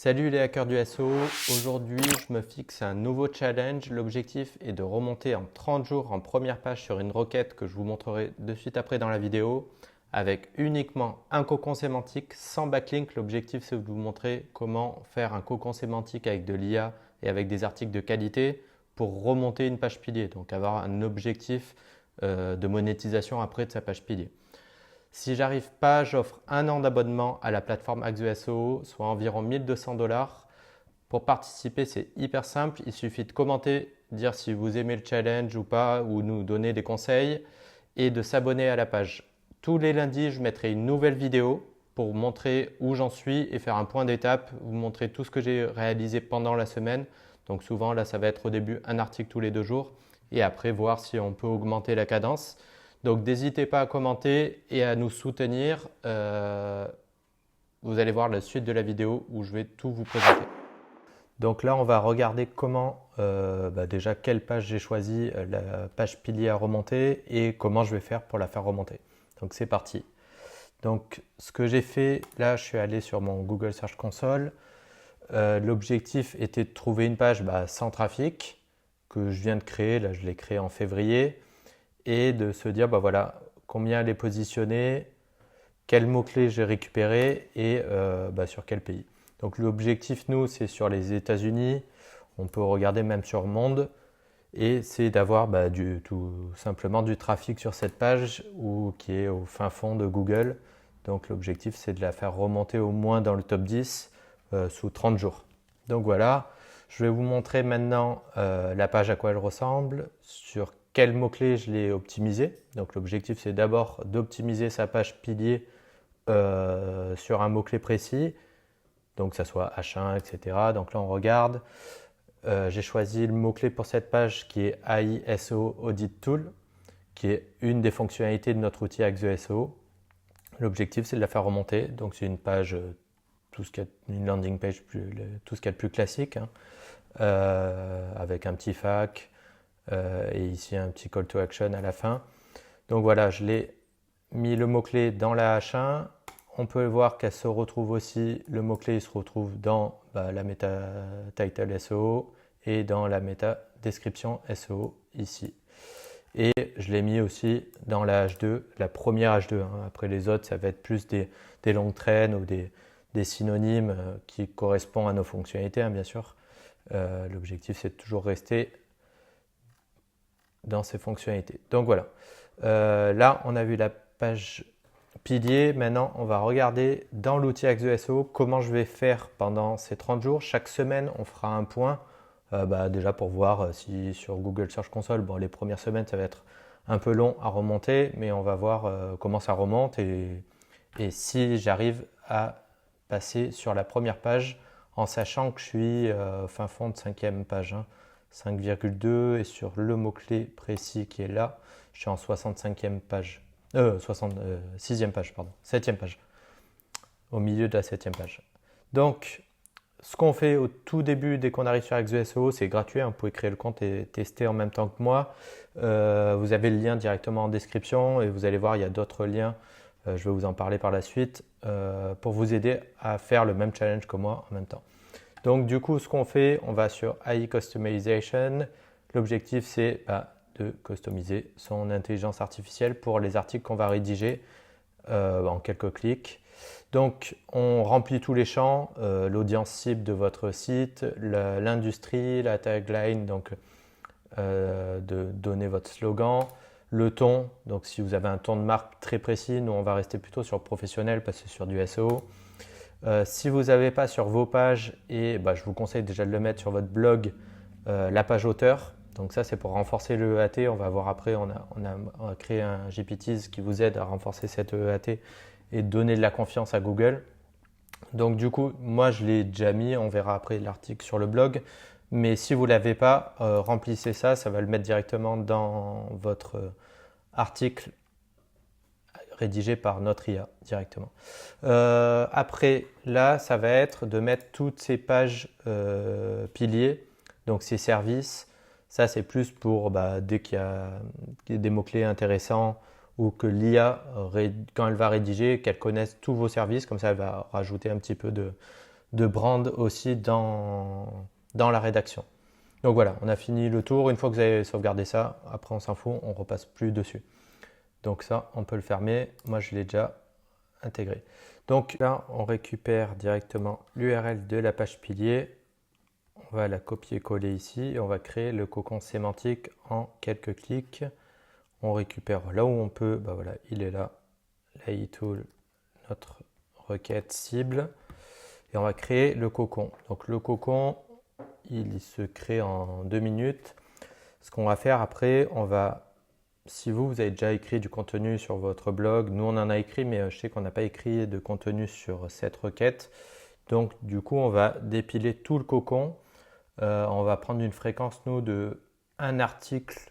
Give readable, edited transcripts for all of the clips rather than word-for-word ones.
Salut les hackers du SEO, aujourd'hui je me fixe un nouveau challenge. L'objectif est de remonter en 30 jours en première page sur une requête que je vous montrerai de suite après dans la vidéo avec uniquement un cocon sémantique sans backlink. L'objectif c'est de vous montrer comment faire un cocon sémantique avec de l'IA et avec des articles de qualité pour remonter une page pilier, donc avoir un objectif de monétisation après de sa page pilier. Si j'arrive pas, j'offre un an d'abonnement à la plateforme Axo SEO, soit environ 1200 $. Pour participer, c'est hyper simple. Il suffit de commenter, dire si vous aimez le challenge ou pas, ou nous donner des conseils, et de s'abonner à la page. Tous les lundis, je mettrai une nouvelle vidéo pour vous montrer où j'en suis et faire un point d'étape, vous montrer tout ce que j'ai réalisé pendant la semaine. Donc souvent, là, ça va être au début un article tous les 2 jours, et après voir si on peut augmenter la cadence. Donc n'hésitez pas à commenter et à nous soutenir. Vous allez voir la suite de la vidéo où je vais tout vous présenter. Donc là, on va regarder comment, déjà quelle page j'ai choisi, la page pilier à remonter et comment je vais faire pour la faire remonter. Donc c'est parti. Donc ce que j'ai fait, là je suis allé sur mon Google Search Console. L'objectif était de trouver une page sans trafic que je viens de créer. Là je l'ai créée en février. Et de se dire voilà, combien elle est positionnée, quels mots-clés j'ai récupérés et sur quel pays. Donc l'objectif, nous, c'est sur les États-Unis. On peut regarder même sur Monde. Et c'est d'avoir tout simplement du trafic sur cette page qui est au fin fond de Google. Donc l'objectif, c'est de la faire remonter au moins dans le top 10 sous 30 jours. Donc voilà, je vais vous montrer maintenant la page à quoi elle ressemble, sur quels mots-clés je l'ai optimisé. Donc l'objectif, c'est d'abord d'optimiser sa page pilier sur un mot-clé précis, donc que ça soit H1, etc. Donc là, on regarde. J'ai choisi le mot-clé pour cette page qui est AI SEO Audit Tool, qui est une des fonctionnalités de notre outil Axo SEO. L'objectif, c'est de la faire remonter. Donc c'est une page, une landing page, tout ce qu'il y a de plus classique, avec un petit FAQ, et ici un petit call to action à la fin. Donc voilà, je l'ai mis le mot-clé dans la H1. On peut voir qu'elle se retrouve aussi, le mot-clé il se retrouve dans la meta title SEO et dans la meta description SEO ici. Et je l'ai mis aussi dans la H2, la première H2. Après les autres, ça va être plus des longues traînes ou des synonymes qui correspondent à nos fonctionnalités, bien sûr. L'objectif, c'est de toujours rester dans ces fonctionnalités. Donc voilà, là on a vu la page pilier. Maintenant on va regarder dans l'outil Axo SEO comment je vais faire pendant ces 30 jours. Chaque semaine on fera un point, déjà pour voir si sur Google Search Console, les premières semaines ça va être un peu long à remonter, mais on va voir comment ça remonte et si j'arrive à passer sur la première page en sachant que je suis fin fond de 5e page. 5,2 et sur le mot-clé précis qui est là, je suis en 65e page, 6e page, pardon, 7e page, au milieu de la 7e page. Donc, ce qu'on fait au tout début, dès qu'on arrive sur Axo SEO, c'est gratuit, vous pouvez créer le compte et tester en même temps que moi. Vous avez le lien directement en description et vous allez voir, il y a d'autres liens, je vais vous en parler par la suite, pour vous aider à faire le même challenge que moi en même temps. Donc du coup, ce qu'on fait, on va sur AI Customization. L'objectif, c'est de customiser son intelligence artificielle pour les articles qu'on va rédiger en quelques clics. Donc, on remplit tous les champs, l'audience cible de votre site, l'industrie, la tagline, donc de donner votre slogan, le ton. Donc, si vous avez un ton de marque très précis, nous, on va rester plutôt sur professionnel parce que c'est sur du SEO. Si vous n'avez pas sur vos pages, et je vous conseille déjà de le mettre sur votre blog, la page auteur. Donc ça, c'est pour renforcer le EAT. On va voir après, on a créé un GPTs qui vous aide à renforcer cette EAT et donner de la confiance à Google. Donc du coup, moi, je l'ai déjà mis. On verra après l'article sur le blog. Mais si vous ne l'avez pas, remplissez ça. Ça va le mettre directement dans votre article rédigé par notre IA directement. Après, là, ça va être de mettre toutes ces pages piliers, donc ces services. Ça, c'est plus pour dès qu'il y a des mots-clés intéressants ou que l'IA, quand elle va rédiger, qu'elle connaisse tous vos services. Comme ça, elle va rajouter un petit peu de de brand aussi dans la rédaction. Donc voilà, on a fini le tour. Une fois que vous avez sauvegardé ça, après on s'en fout, on ne repasse plus dessus. Donc ça, on peut le fermer. Moi, je l'ai déjà intégré. Donc là, on récupère directement l'URL de la page pilier. On va la copier-coller ici et on va créer le cocon sémantique en quelques clics. On récupère là où on peut, bah voilà, il est là, l'AI-tool, notre requête cible. Et on va créer le cocon. Donc le cocon, il se crée en 2 minutes. Ce qu'on va faire après, si vous avez déjà écrit du contenu sur votre blog, nous on en a écrit, mais je sais qu'on n'a pas écrit de contenu sur cette requête. Donc du coup, on va dépiler tout le cocon. On va prendre une fréquence, nous, de un article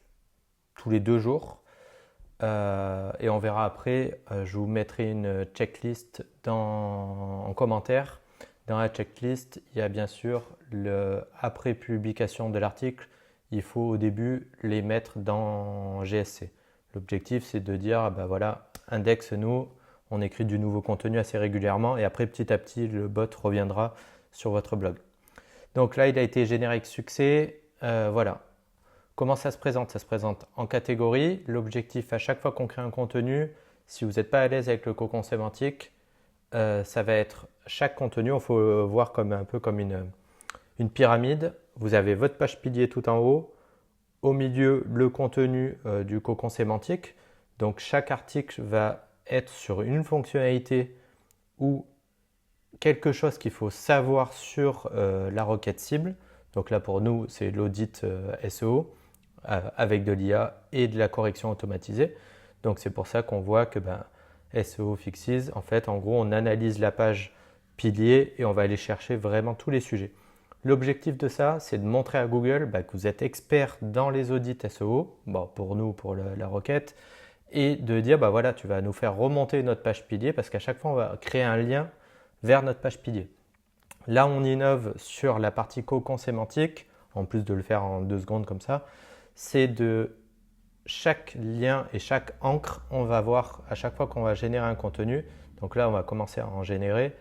tous les 2 jours. Et on verra après, je vous mettrai une checklist en commentaire. Dans la checklist, il y a bien sûr après publication de l'article, il faut au début les mettre dans GSC. L'objectif, c'est de dire, bah voilà, index-nous, on écrit du nouveau contenu assez régulièrement et après, petit à petit, le bot reviendra sur votre blog. Donc là, il a été généré avec succès. Voilà. Comment ça se présente? Ça se présente en catégorie. L'objectif, à chaque fois qu'on crée un contenu, si vous n'êtes pas à l'aise avec le cocon sémantique, ça va être chaque contenu, il faut voir un peu comme une pyramide. Vous avez votre page pilier tout en haut, au milieu le contenu du cocon sémantique. Donc chaque article va être sur une fonctionnalité ou quelque chose qu'il faut savoir sur la requête cible. Donc là pour nous c'est l'audit SEO avec de l'IA et de la correction automatisée. Donc c'est pour ça qu'on voit que SEO Fixes, en fait en gros on analyse la page pilier et on va aller chercher vraiment tous les sujets. L'objectif de ça, c'est de montrer à Google que vous êtes expert dans les audits SEO, pour nous, pour la requête, et de dire, voilà, tu vas nous faire remonter notre page pilier parce qu'à chaque fois, on va créer un lien vers notre page pilier. Là, on innove sur la partie cocon sémantique, en plus de le faire en 2 secondes comme ça, c'est de chaque lien et chaque encre, on va voir à chaque fois qu'on va générer un contenu. Donc là, on va commencer à en générer.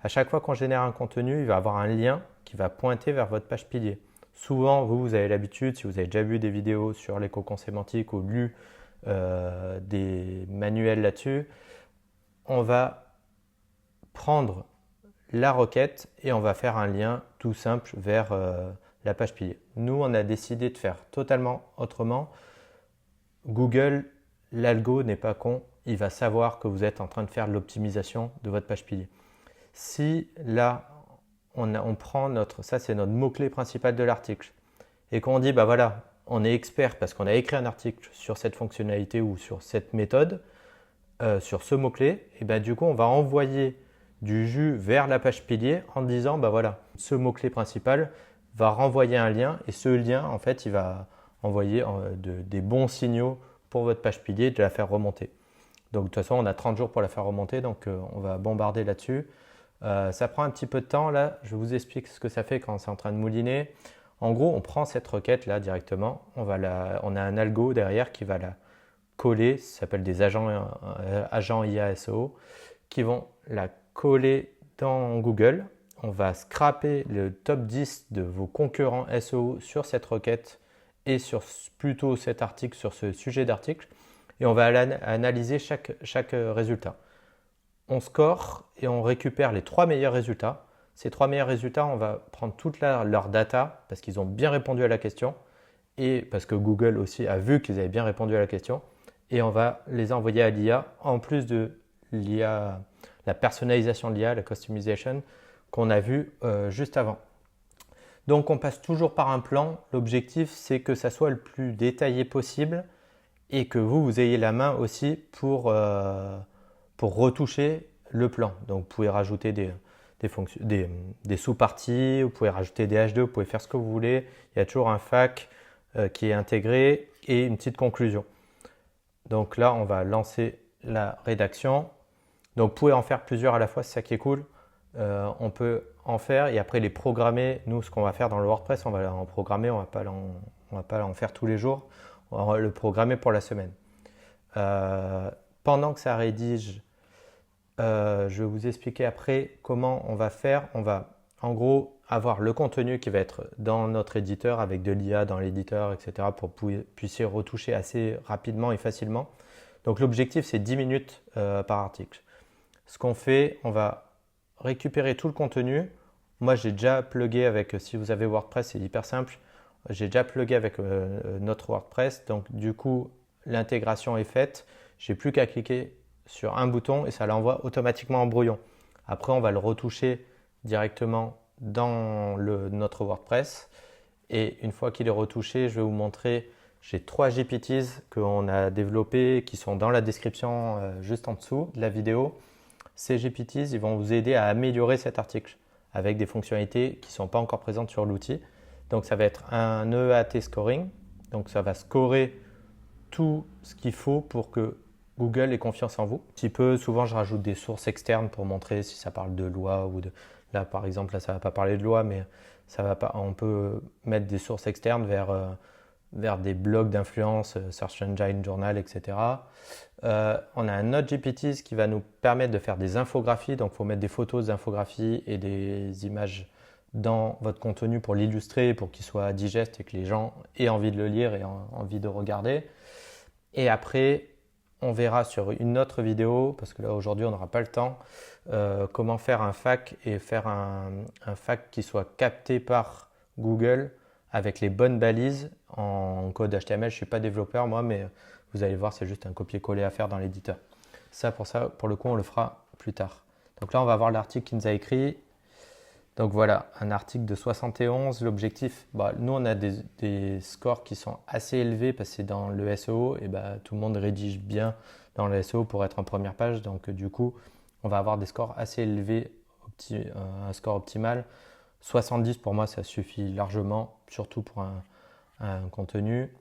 À chaque fois qu'on génère un contenu, il va avoir un lien qui va pointer vers votre page pilier. Souvent, vous avez l'habitude, si vous avez déjà vu des vidéos sur les cocons sémantiques ou lu des manuels là-dessus, on va prendre la requête et on va faire un lien tout simple vers la page pilier. Nous, on a décidé de faire totalement autrement. Google, l'algo n'est pas con, il va savoir que vous êtes en train de faire de l'optimisation de votre page pilier. Si là, on prend ça c'est notre mot-clé principal de l'article, et qu'on dit, voilà, on est expert parce qu'on a écrit un article sur cette fonctionnalité ou sur cette méthode, sur ce mot-clé, et du coup, on va envoyer du jus vers la page pilier en disant, voilà, ce mot-clé principal va renvoyer un lien et ce lien, en fait, il va envoyer des bons signaux pour votre page pilier et de la faire remonter. Donc, de toute façon, on a 30 jours pour la faire remonter, donc on va bombarder là-dessus. Ça prend un petit peu de temps. Là, je vous explique ce que ça fait quand c'est en train de mouliner. En gros, on prend cette requête là directement. On a un algo derrière qui va la coller. Ça s'appelle des agents IA SEO qui vont la coller dans Google. On va scraper le top 10 de vos concurrents SEO sur cette requête et sur plutôt cet article, sur ce sujet d'article. Et on va analyser chaque résultat. On score et on récupère les 3 meilleurs résultats. Ces 3 meilleurs résultats, on va prendre toute leur data parce qu'ils ont bien répondu à la question et parce que Google aussi a vu qu'ils avaient bien répondu à la question et on va les envoyer à l'IA en plus de l'IA, la personnalisation de l'IA, la customization qu'on a vu juste avant. Donc on passe toujours par un plan. L'objectif c'est que ça soit le plus détaillé possible et que vous ayez la main aussi pour retoucher le plan. Donc vous pouvez rajouter des sous-parties, vous pouvez rajouter des H2, vous pouvez faire ce que vous voulez. Il y a toujours un FAQ qui est intégré et une petite conclusion. Donc là, on va lancer la rédaction. Donc vous pouvez en faire plusieurs à la fois, c'est ça qui est cool. On peut en faire et après les programmer. Nous, ce qu'on va faire dans le WordPress, on va en programmer, on va pas en faire tous les jours. On va le programmer pour la semaine. Pendant que ça rédige, je vais vous expliquer après comment on va faire. On va en gros, avoir le contenu qui va être dans notre éditeur avec de l'IA dans l'éditeur, etc. pour que vous puissiez retoucher assez rapidement et facilement. Donc l'objectif, c'est 10 minutes par article. Ce qu'on fait, on va récupérer tout le contenu. Moi, j'ai déjà plugué avec, si vous avez WordPress, c'est hyper simple. J'ai déjà plugué avec notre WordPress. Donc du coup, l'intégration est faite. J'ai plus qu'à cliquer sur un bouton et ça l'envoie automatiquement en brouillon. Après, on va le retoucher directement dans notre WordPress. Et une fois qu'il est retouché, je vais vous montrer, j'ai 3 GPTs qu'on a développés qui sont dans la description juste en dessous de la vidéo. Ces GPTs, ils vont vous aider à améliorer cet article avec des fonctionnalités qui ne sont pas encore présentes sur l'outil. Donc ça va être un EAT scoring. Donc ça va scorer tout ce qu'il faut pour que Google ait confiance en vous. Un petit peu, souvent je rajoute des sources externes pour montrer si ça parle de loi ou de... Là par exemple, là ça ne va pas parler de loi, mais ça va pas... on peut mettre des sources externes vers des blogs d'influence, Search Engine Journal, etc. On a un autre GPT qui va nous permettre de faire des infographies. Donc, il faut mettre des photos d'infographies et des images dans votre contenu pour l'illustrer, pour qu'il soit digeste et que les gens aient envie de le lire et envie de regarder. Et après, on verra sur une autre vidéo, parce que là aujourd'hui on n'aura pas le temps, comment faire un FAQ et faire un FAQ qui soit capté par Google avec les bonnes balises en code HTML. Je ne suis pas développeur moi, mais vous allez voir, c'est juste un copier-coller à faire dans l'éditeur. Ça, pour le coup, on le fera plus tard. Donc là, on va voir l'article qu'il nous a écrit. Donc voilà, un article de 71. L'objectif, nous, on a des scores qui sont assez élevés parce que c'est dans le SEO et tout le monde rédige bien dans le SEO pour être en première page. Donc du coup, on va avoir des scores assez élevés, un score optimal. 70 pour moi, ça suffit largement, surtout pour un contenu.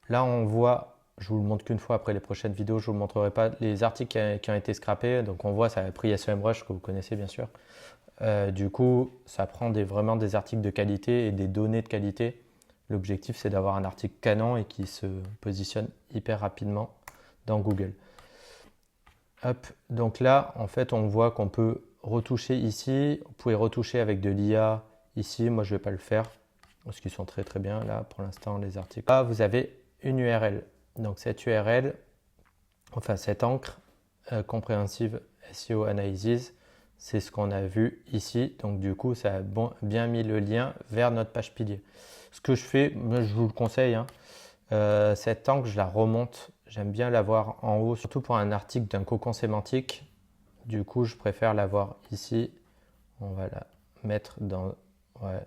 Là, on voit, je vous le montre qu'une fois après les prochaines vidéos, je ne vous montrerai pas les articles qui ont été scrappés. Donc on voit, ça a pris SEMrush que vous connaissez bien sûr. Du coup, ça prend vraiment des articles de qualité et des données de qualité. L'objectif, c'est d'avoir un article canon et qui se positionne hyper rapidement dans Google. Hop, donc là, en fait, on voit qu'on peut retoucher ici. Vous pouvez retoucher avec de l'IA ici. Moi, je ne vais pas le faire parce qu'ils sont très très bien là pour l'instant, les articles. Là, vous avez une URL. Donc cette URL, enfin cette encre Comprehensive SEO Analysis, c'est ce qu'on a vu ici. Donc du coup, ça a bien mis le lien vers notre page pilier. Ce que je fais, moi, je vous le conseille, cette encre, je la remonte. J'aime bien l'avoir en haut, surtout pour un article d'un cocon sémantique. Du coup, je préfère l'avoir ici. On va la mettre dans... Ouais,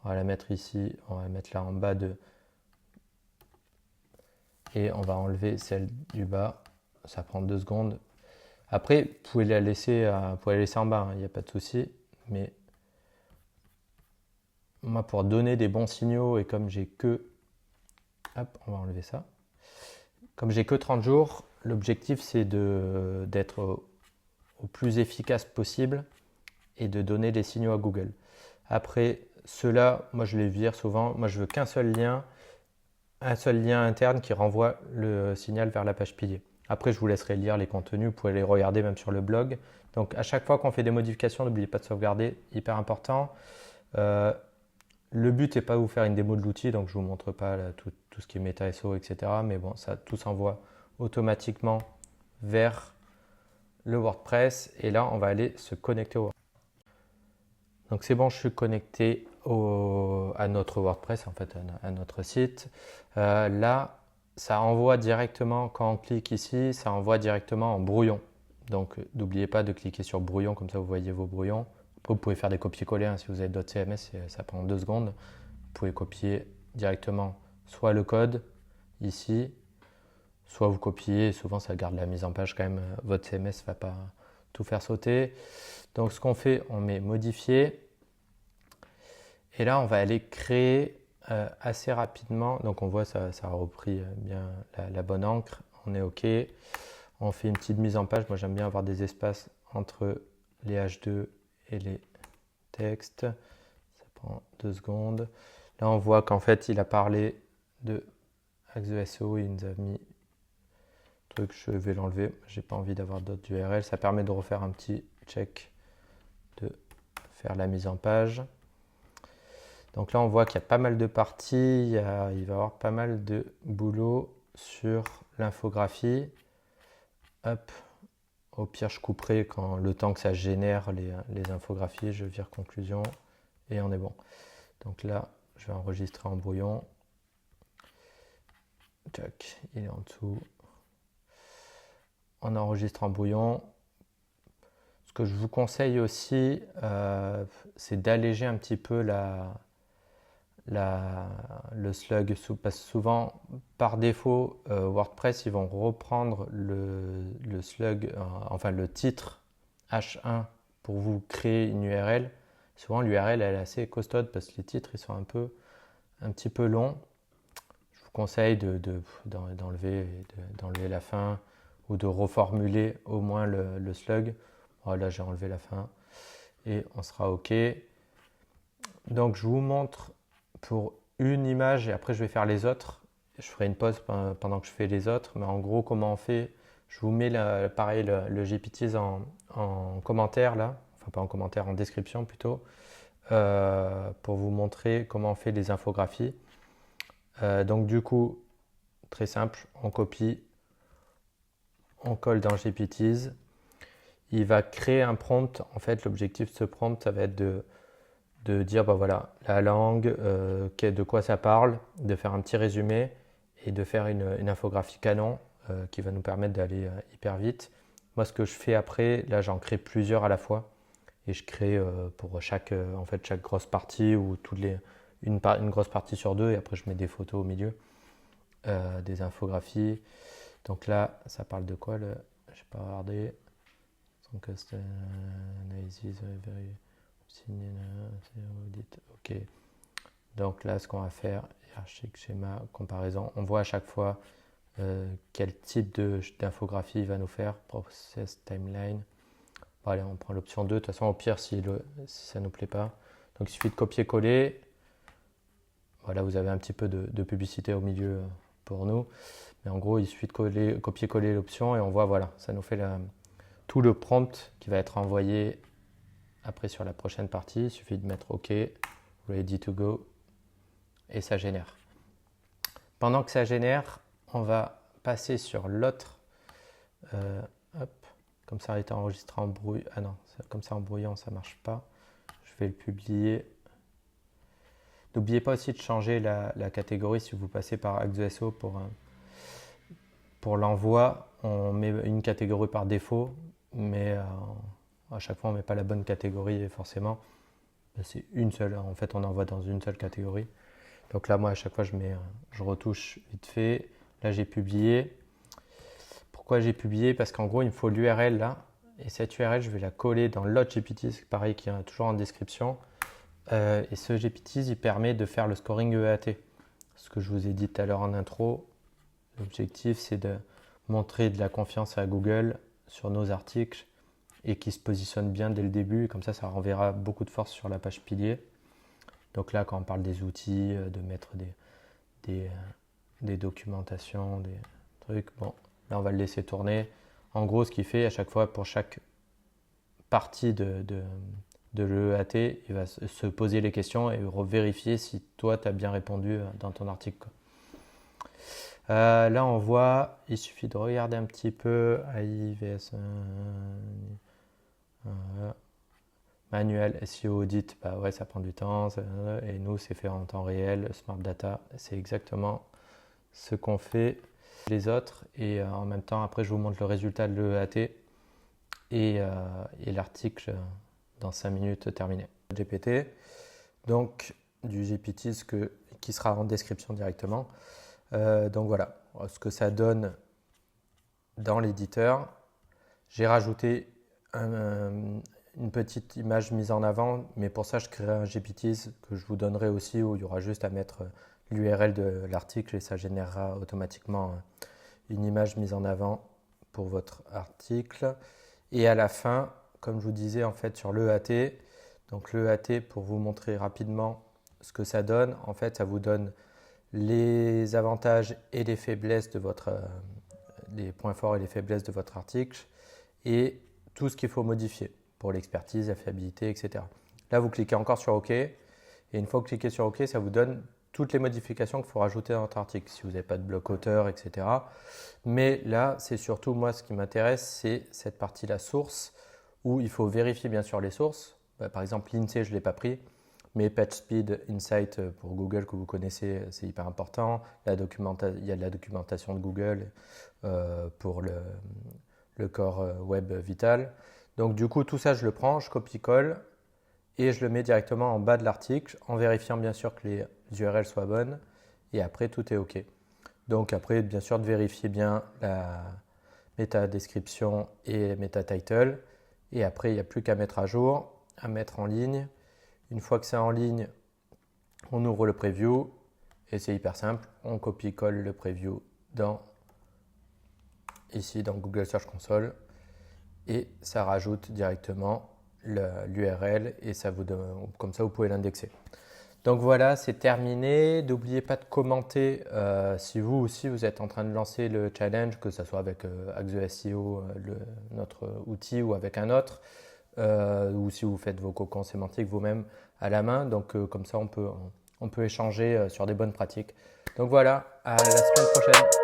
on va la mettre ici. On va la mettre là en bas de... Et on va enlever celle du bas. Ça prend 2 secondes. Après, vous pouvez la laisser en bas, il n'y a pas de souci. Mais moi, pour donner des bons signaux, et comme j'ai que... Hop, on va enlever ça. Comme j'ai que 30 jours, l'objectif, c'est d'être au plus efficace possible et de donner des signaux à Google. Après, ceux-là, moi, je les vire souvent. Moi, je veux qu'un seul lien interne qui renvoie le signal vers la page pilier. Après, je vous laisserai lire les contenus, vous pouvez les regarder même sur le blog. Donc, à chaque fois qu'on fait des modifications, n'oubliez pas de sauvegarder, hyper important. Le but n'est pas de vous faire une démo de l'outil, donc je ne vous montre pas là, tout ce qui est méta SEO, etc. Mais bon, ça tout s'envoie automatiquement vers le WordPress. Et là, on va aller se connecter au WordPress. Donc c'est bon, je suis connecté à notre WordPress, en fait, à notre site. Là, ça envoie directement, quand on clique ici, ça envoie directement en brouillon. Donc n'oubliez pas de cliquer sur brouillon, comme ça vous voyez vos brouillons. Après, vous pouvez faire des copier-coller, si vous avez d'autres CMS, ça prend 2 secondes. Vous pouvez copier directement soit le code ici, soit vous copiez, souvent ça garde la mise en page quand même, votre CMS ne va pas tout faire sauter. Donc ce qu'on fait, on met modifier. Et là, on va aller créer assez rapidement. Donc on voit ça a repris bien la bonne encre. On est OK. On fait une petite mise en page. Moi, j'aime bien avoir des espaces entre les H2 et les textes. Ça prend 2 secondes. Là, on voit qu'en fait, il a parlé de Axe de SEO. Il nous a mis truc. Je vais l'enlever. J'ai pas envie d'avoir d'autres URL. Ça permet de refaire un petit check de faire la mise en page. Donc là, on voit qu'il y a pas mal de parties, il va y avoir pas mal de boulot sur l'infographie. Hop, au pire, je couperai quand le temps que ça génère les infographies, je vire conclusion et on est bon. Donc là, je vais enregistrer en brouillon. Tac, il est en dessous. On enregistre en brouillon. Ce que je vous conseille aussi, c'est d'alléger un petit peu le slug, parce que souvent, par défaut, WordPress, ils vont reprendre le slug, enfin le titre H1 pour vous créer une URL. Souvent, l'URL elle est assez costaude parce que les titres ils sont un petit peu longs. Je vous conseille d'enlever la fin ou de reformuler au moins le slug. Voilà, j'ai enlevé la fin et on sera OK. Donc, je vous montre pour une image et après je vais faire les autres. Je ferai une pause pendant que je fais les autres, mais en gros comment on fait, je vous mets pareil le GPTs en commentaire là, enfin pas en commentaire, en description plutôt, pour vous montrer comment on fait les infographies. Donc du coup, très simple, on copie, on colle dans GPTs, il va créer un prompt. En fait l'objectif de ce prompt ça va être de dire bah voilà la langue, de quoi ça parle, de faire un petit résumé et de faire une infographie canon qui va nous permettre d'aller hyper vite. Moi ce que je fais après, là j'en crée plusieurs à la fois et je crée pour chaque grosse partie ou une grosse partie sur deux et après je mets des photos au milieu, des infographies. Donc là ça parle de quoi le, j'ai pas regardé. Donc analysis very ok. Donc là, ce qu'on va faire, hiérarchique, schéma, comparaison. On voit à chaque fois quel type d'infographie il va nous faire. Process, timeline. Bon, allez, on prend l'option 2. De toute façon, au pire, si ça ne nous plaît pas. Donc, il suffit de copier-coller. Voilà, vous avez un petit peu de publicité au milieu pour nous. Mais en gros, il suffit de copier-coller l'option et on voit, voilà, ça nous fait tout le prompt qui va être envoyé après sur la prochaine partie. Il suffit de mettre OK, ready to go, et ça génère. Pendant que ça génère, on va passer sur l'autre. Comme ça a été enregistré en brouillon. Ah non, comme ça en brouillon, ça ne marche pas. Je vais le publier. N'oubliez pas aussi de changer la catégorie si vous passez par Axe2SEO pour l'envoi. On met une catégorie par défaut, mais à chaque fois on ne met pas la bonne catégorie forcément. C'est une seule, en fait on envoie dans une seule catégorie. Donc là moi à chaque fois je retouche vite fait. Là j'ai publié. Pourquoi j'ai publié? Parce qu'en gros il me faut l'URL là. Et cette URL je vais la coller dans l'autre GPT, pareil qui est toujours en description. Et ce GPT il permet de faire le scoring EAT. Ce que je vous ai dit tout à l'heure en intro. L'objectif c'est de montrer de la confiance à Google sur nos articles et qui se positionne bien dès le début. Comme ça renverra beaucoup de force sur la page pilier. Donc là, quand on parle des outils, de mettre des documentations, des trucs, bon, là on va le laisser tourner. En gros, ce qu'il fait à chaque fois, pour chaque partie de l'EAT, il va se poser les questions et vérifier si toi, tu as bien répondu dans ton article. Là, on voit, il suffit de regarder un petit peu AI, VS, manuel, SEO, audit, bah ouais, ça prend du temps. Et nous, c'est fait en temps réel, Smart Data, c'est exactement ce qu'on fait les autres. Et en même temps, après, je vous montre le résultat de l'EAT et l'article dans 5 minutes terminé. GPT, donc du GPT qui sera en description directement. Donc voilà, ce que ça donne dans l'éditeur. J'ai rajouté une petite image mise en avant, mais pour ça je créerai un GPT que je vous donnerai aussi où il y aura juste à mettre l'URL de l'article et ça générera automatiquement une image mise en avant pour votre article. Et à la fin, comme je vous disais en fait sur l'EAT, donc l'EAT pour vous montrer rapidement ce que ça donne, en fait ça vous donne les avantages et les faiblesses de les points forts et les faiblesses de votre article et tout ce qu'il faut modifier pour l'expertise, la fiabilité, etc. Là, vous cliquez encore sur OK. Et une fois que vous cliquez sur OK, ça vous donne toutes les modifications qu'il faut rajouter dans votre article, si vous n'avez pas de bloc auteur, etc. Mais là, c'est surtout, moi, ce qui m'intéresse, c'est cette partie-là, source, où il faut vérifier bien sûr les sources. Par exemple, l'INSEE, je ne l'ai pas pris, mais PageSpeed Insight pour Google que vous connaissez, c'est hyper important. Il y a de la documentation de Google pour le corps web vital. Donc du coup, tout ça, je le prends, je copie-colle et je le mets directement en bas de l'article en vérifiant bien sûr que les URL soient bonnes et après, tout est OK. Donc après, bien sûr, de vérifier bien la meta description et meta title. Et après, il n'y a plus qu'à mettre à jour, à mettre en ligne. Une fois que c'est en ligne, on ouvre le preview et c'est hyper simple. On copie-colle le preview ici dans Google Search Console et ça rajoute directement l'URL et comme ça vous pouvez l'indexer. Donc voilà, c'est terminé. N'oubliez pas de commenter si vous aussi vous êtes en train de lancer le challenge, que ce soit avec Axe SEO, notre outil, ou avec un autre, ou si vous faites vos cocons sémantiques vous-même à la main. Donc comme ça, on peut échanger sur des bonnes pratiques. Donc voilà, à la semaine prochaine.